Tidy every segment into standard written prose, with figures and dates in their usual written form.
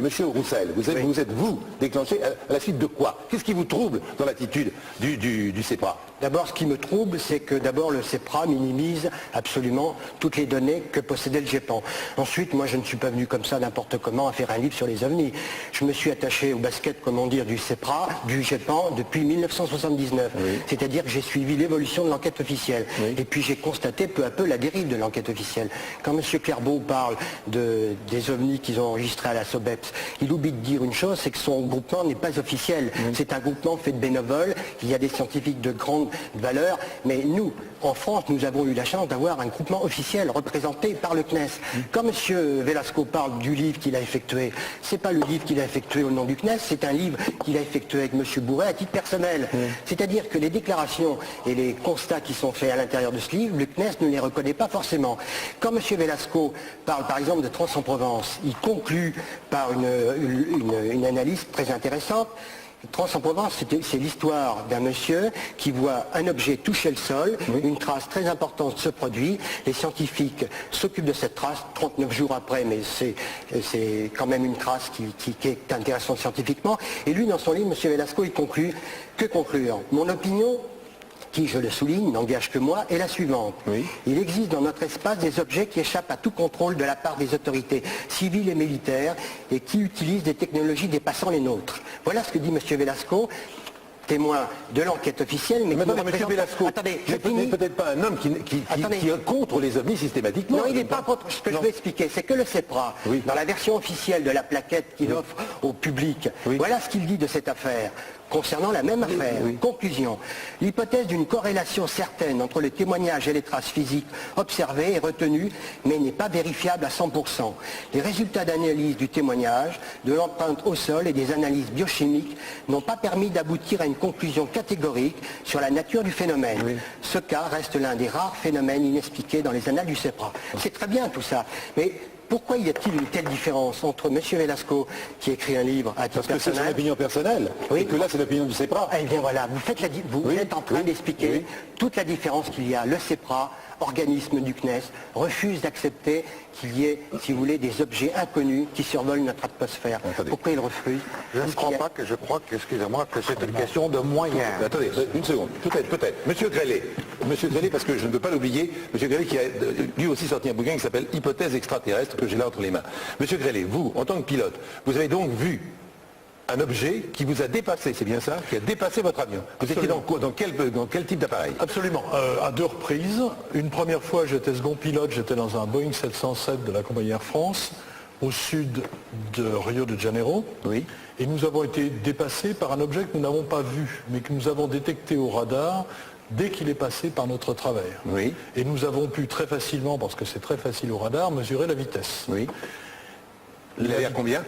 Monsieur Roussel, vous êtes déclenché à la suite de quoi? Qu'est-ce qui vous trouble dans l'attitude du CEPRA? D'abord, ce qui me trouble, c'est que d'abord le CEPRA minimise absolument toutes les données que possédait le GEPAN. Ensuite, moi je ne suis pas venu comme ça n'importe comment à faire un livre sur les ovnis. Je me suis attaché au basket, comment dire, du CEPRA, du GEPAN depuis 1979. Oui. C'est-à-dire que j'ai suivi l'évolution de l'enquête officielle. Oui. Et puis j'ai constaté peu à peu la dérive de l'enquête officielle. Quand M. Clairbeau parle des ovnis qu'ils ont enregistrés à la SOBEPS, il oublie de dire une chose, c'est que son groupement n'est pas officiel. Oui. C'est un groupement fait de bénévoles, il y a des scientifiques de grande valeur, mais nous, en France, nous avons eu la chance d'avoir un groupement officiel représenté par le CNES. Quand M. Velasco parle du livre qu'il a effectué, c'est pas le livre qu'il a effectué au nom du CNES, c'est un livre qu'il a effectué avec M. Bourret à titre personnel. C'est-à-dire que les déclarations et les constats qui sont faits à l'intérieur de ce livre, le CNES ne les reconnaît pas forcément. Quand M. Velasco parle par exemple de Trans-en-Provence, il conclut par une analyse très intéressante. Trans-en-Provence, c'est l'histoire d'un monsieur qui voit un objet toucher le sol, oui. Une trace très importante se produit, les scientifiques s'occupent de cette trace 39 jours après, mais c'est quand même une trace qui est intéressante scientifiquement, et lui dans son livre, M. Velasco, il conclut, que conclure? Mon opinion, qui, je le souligne, n'engage que moi, est la suivante. Oui. Il existe dans notre espace des objets qui échappent à tout contrôle de la part des autorités civiles et militaires et qui utilisent des technologies dépassant les nôtres. Voilà ce que dit M. Velasco, témoin de l'enquête officielle. Mais attendez, M. Velasco, attendez, peut-être pas un homme qui est contre les ovnis systématiquement. Non, il n'est pas contre. Ce que je veux expliquer, c'est que le CEPRA, oui. Dans la version officielle de la plaquette qu'il offre au public, oui. Voilà ce qu'il dit de cette affaire. Concernant la même affaire, oui. Conclusion, l'hypothèse d'une corrélation certaine entre les témoignages et les traces physiques observées est retenue, mais n'est pas vérifiable à 100%. Les résultats d'analyse du témoignage, de l'empreinte au sol et des analyses biochimiques n'ont pas permis d'aboutir à une conclusion catégorique sur la nature du phénomène. Oui. Ce cas reste l'un des rares phénomènes inexpliqués dans les annales du CEPRA. C'est très bien tout ça, mais pourquoi y a-t-il une telle différence entre M. Velasco, qui écrit un livre à titre personnel... Parce que c'est son opinion personnelle, oui. Et que là c'est l'opinion du CEPRA. Eh bien voilà, vous êtes en train d'expliquer toute la différence qu'il y a. Le CEPRA, organisme du CNES, refuse d'accepter qu'il y ait, si vous voulez, des objets inconnus qui survolent notre atmosphère. Attendez. Pourquoi il refuse? Je ne crois pas que je crois que, excusez-moi, que c'est une question de moyens. Attendez, une seconde, peut-être. Monsieur Grellet, parce que je ne veux pas l'oublier, Monsieur Grellet qui a lui aussi sorti un bouquin qui s'appelle Hypothèse extraterrestre, que j'ai là entre les mains. Monsieur Grellet, vous, en tant que pilote, vous avez donc vu un objet qui vous a dépassé, c'est bien ça? Qui a dépassé votre avion. Vous étiez dans quel type d'appareil? Absolument. À deux reprises. Une première fois, j'étais second pilote, j'étais dans un Boeing 707 de la compagnie Air France, au sud de Rio de Janeiro. Oui. Et nous avons été dépassés par un objet que nous n'avons pas vu, mais que nous avons détecté au radar dès qu'il est passé par notre travers. Oui. Et nous avons pu très facilement, parce que c'est très facile au radar, mesurer la vitesse. Oui. Il est à combien?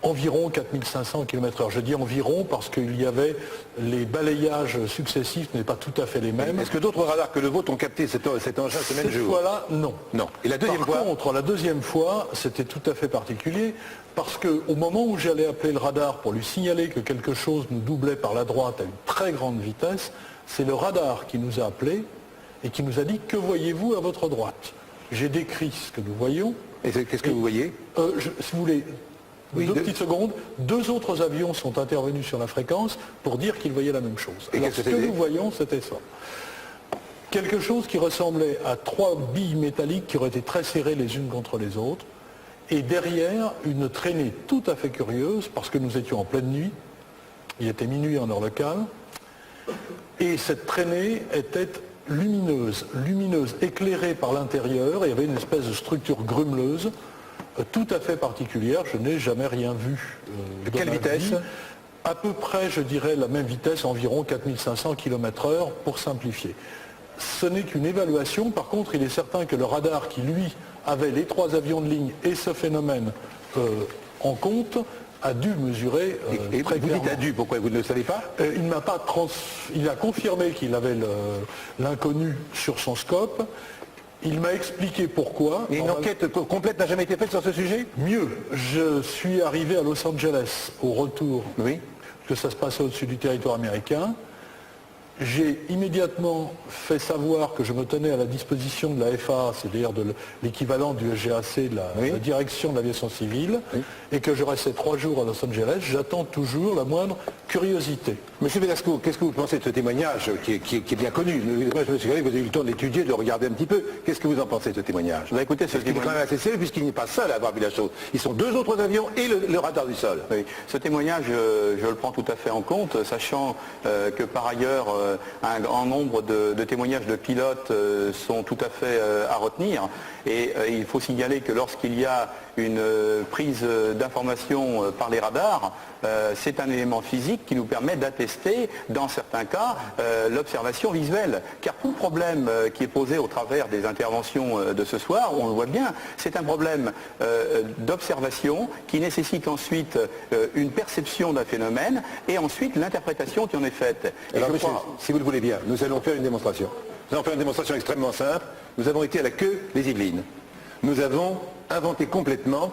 Environ 4500 km/h. Je dis environ parce qu'il y avait les balayages successifs n'est pas tout à fait les mêmes. Est-ce que d'autres radars que le vôtre ont capté cet engin ce même jour? Cette fois-là, non. Non. Et la deuxième fois? Par contre, la deuxième fois, c'était tout à fait particulier parce qu'au moment où j'allais appeler le radar pour lui signaler que quelque chose nous doublait par la droite à une très grande vitesse, c'est le radar qui nous a appelés et qui nous a dit « Que voyez-vous à votre droite ?» J'ai décrit ce que nous voyons. Et qu'est-ce que vous voyez? Si vous voulez... Oui, deux petites secondes. Deux autres avions sont intervenus sur la fréquence pour dire qu'ils voyaient la même chose. Et ce que nous voyons, c'était ça. Quelque chose qui ressemblait à trois billes métalliques qui auraient été très serrées les unes contre les autres. Et derrière, une traînée tout à fait curieuse, parce que nous étions en pleine nuit. Il était minuit en heure locale. Et cette traînée était lumineuse, éclairée par l'intérieur. Il y avait une espèce de structure grumeleuse, tout à fait particulière, je n'ai jamais rien vu. De quelle vitesse? À peu près, je dirais, la même vitesse, environ 4500 km/h, pour simplifier. Ce n'est qu'une évaluation, par contre, il est certain que le radar qui, lui, avait les trois avions de ligne et ce phénomène en compte, a dû mesurer et très vous clairement. dites a dû, pourquoi vous ne le savez pas? Il a confirmé qu'il avait l'inconnu sur son scope. Il m'a expliqué pourquoi. Et une enquête complète n'a jamais été faite sur ce sujet? Mieux, je suis arrivé à Los Angeles au retour, oui. que ça se passait au-dessus du territoire américain. J'ai immédiatement fait savoir que je me tenais à la disposition de la FAA, c'est-à-dire de l'équivalent du SGAC, la direction de l'aviation civile, et que je restais 3 jours à Los Angeles. J'attends toujours la moindre curiosité. Monsieur Velasco, qu'est-ce que vous pensez de ce témoignage qui est bien connu? Monsieur Grélet, vous avez eu le temps de l'étudier, de le regarder un petit peu. Qu'est-ce que vous en pensez de ce témoignage? Écoutez, Parce qu'il est quand même assez sérieux puisqu'il n'est pas seul à avoir vu la chose. Ils sont 2 autres avions et le radar du sol. Oui. Ce témoignage, je le prends tout à fait en compte, sachant que par ailleurs, un grand nombre de témoignages de pilotes sont tout à fait à retenir. Et il faut signaler que lorsqu'il y a une prise d'information par les radars, c'est un élément physique qui nous permet d'attester, dans certains cas, l'observation visuelle. Car tout le problème qui est posé au travers des interventions de ce soir, on le voit bien, c'est un problème d'observation qui nécessite ensuite une perception d'un phénomène et ensuite l'interprétation qui en est faite. Et Alors monsieur, si vous le voulez bien, nous allons faire une démonstration. Nous allons faire une démonstration extrêmement simple. Nous avons été à la queue des Yvelines. Nous avons inventé complètement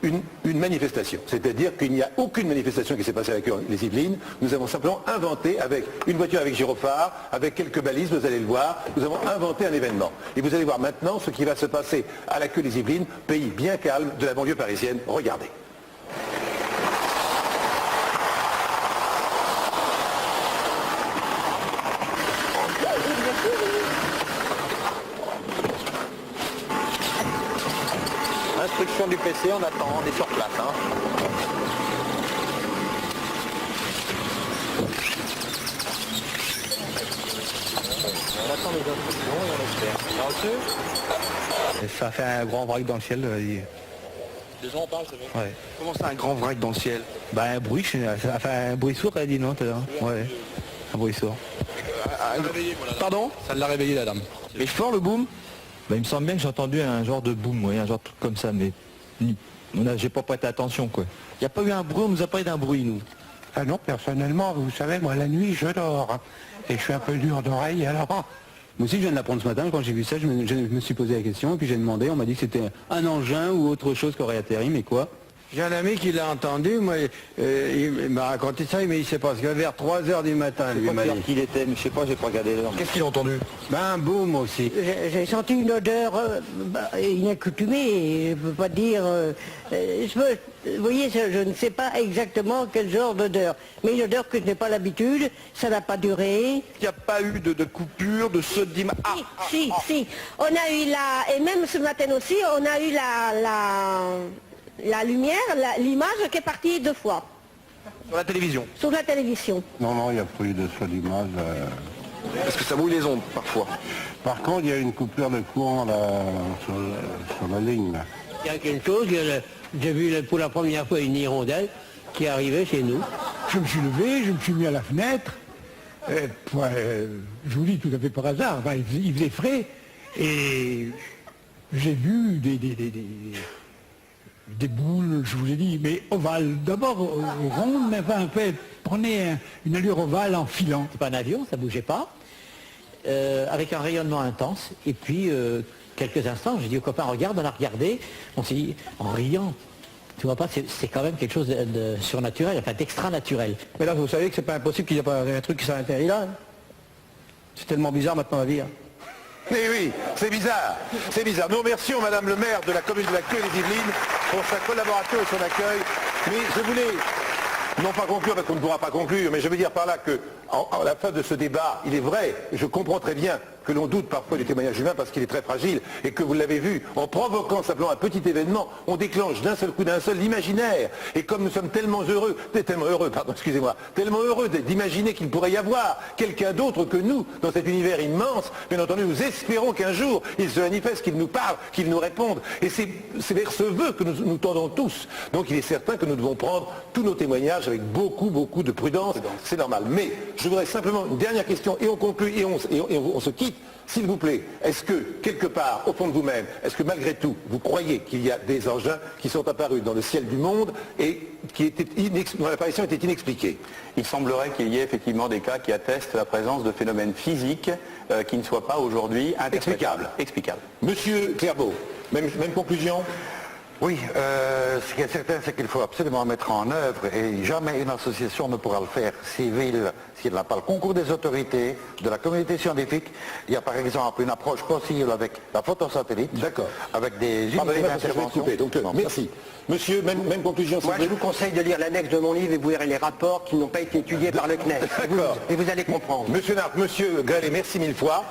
une manifestation. C'est-à-dire qu'il n'y a aucune manifestation qui s'est passée à la queue des Yvelines. Nous avons simplement inventé avec une voiture avec gyrophare, avec quelques balises, vous allez le voir, nous avons inventé un événement. Et vous allez voir maintenant ce qui va se passer à la queue des Yvelines, pays bien calme de la banlieue parisienne. Regardez. Instruction du PC, on attend, on est sur place. On attend les instructions et on espère. Ça fait un grand vrac dans le ciel. Les gens en parlent, c'est vrai. Ouais. Comment ça, un grand vrac dans le ciel? Bah un bruit, ça fait un bruit sourd, elle a dit non tout à l'heure. Ouais, un bruit sourd. Pardon? Ça l'a réveillé la dame. Mais fort le boom? Bah, il me semble bien que j'ai entendu un genre de boom, un genre de truc comme ça, mais j'ai pas prêté attention quoi. Il n'y a pas eu un bruit, on nous a parlé d'un bruit nous. Ah non, personnellement, vous savez, moi la nuit je dors. Et je suis un peu dur d'oreille alors. Moi aussi je viens de l'apprendre ce matin, quand j'ai vu ça, je me suis posé la question et puis j'ai demandé, on m'a dit que c'était un engin ou autre chose qui aurait atterri, mais quoi? J'ai un ami qui l'a entendu, moi, il m'a raconté ça, mais il sait pas, parce que vers 3h du matin, lui m'a dit. Qu'il était, mais je sais pas, j'ai pas regardé l'heure. Qu'est-ce qu'il a entendu? Ben un boom aussi. J'ai senti une odeur inaccoutumée, je ne peux pas dire... vous voyez, je ne sais pas exactement quel genre d'odeur, mais une odeur que je n'ai pas l'habitude, ça n'a pas duré. Il n'y a pas eu de coupure, de saut d'image. Si, on a eu et même ce matin aussi, on a eu la lumière, l'image qui est partie 2 fois. Sur la télévision? Sur la télévision. Non, il n'y a pas eu de saut d'image. Parce que ça brouille les ondes parfois. Par contre, il y a une coupure de courant là, sur la ligne. Là. Il y a quelque chose, j'ai vu pour la première fois une hirondelle qui arrivait chez nous. Je me suis levé, je me suis mis à la fenêtre, je vous dis tout à fait par hasard, il faisait frais, et j'ai vu des boules, je vous ai dit, mais ovales, d'abord rondes, mais prenez une allure ovale en filant. C'est pas un avion, ça bougeait pas, avec un rayonnement intense, et puis quelques instants, j'ai dit au copain, regarde, on a regardé, on s'est dit, en riant, tu vois pas, c'est quand même quelque chose de surnaturel, enfin d'extra naturel. Mais là, vous savez que c'est pas impossible qu'il n'y ait pas un truc qui s'est atterri là. C'est tellement bizarre maintenant à vivre. Eh oui, c'est bizarre, c'est bizarre. Nous remercions Madame le maire de la commune de la Queue des Yvelines pour sa collaboration et son accueil. Mais je voulais, non pas conclure parce qu'on ne pourra pas conclure, mais je veux dire par là que à la fin de ce débat, il est vrai, je comprends très bien que l'on doute parfois du témoignage humain parce qu'il est très fragile et que vous l'avez vu, en provoquant simplement un petit événement, on déclenche d'un seul coup, d'un seul l'imaginaire. Et comme nous sommes tellement heureux d'imaginer qu'il pourrait y avoir quelqu'un d'autre que nous dans cet univers immense, bien entendu, nous espérons qu'un jour il se manifeste, qu'il nous parle, qu'il nous réponde. Et c'est vers ce vœu que nous tendons tous. Donc il est certain que nous devons prendre tous nos témoignages avec beaucoup de prudence. C'est normal. Mais je voudrais simplement une dernière question et on conclut et on se quitte. S'il vous plaît, est-ce que, quelque part, au fond de vous-même, est-ce que malgré tout, vous croyez qu'il y a des engins qui sont apparus dans le ciel du monde et dont l'apparition était inexpliquée? Il semblerait qu'il y ait effectivement des cas qui attestent la présence de phénomènes physiques qui ne soient pas aujourd'hui explicables. Explicables. Monsieur Clairbeau, même conclusion? Oui, ce qui est certain, c'est qu'il faut absolument mettre en œuvre, et jamais une association ne pourra le faire civile s'il n'a pas le concours des autorités, de la communauté scientifique. Il y a par exemple une approche possible avec la photosatellite, avec des unités d'intervention. Donc, merci. Monsieur, même conclusion. Moi, je vous conseille de lire l'annexe de mon livre et vous verrez les rapports qui n'ont pas été étudiés par le CNES. Et vous allez comprendre. Monsieur Nart, monsieur Grelet, merci mille fois.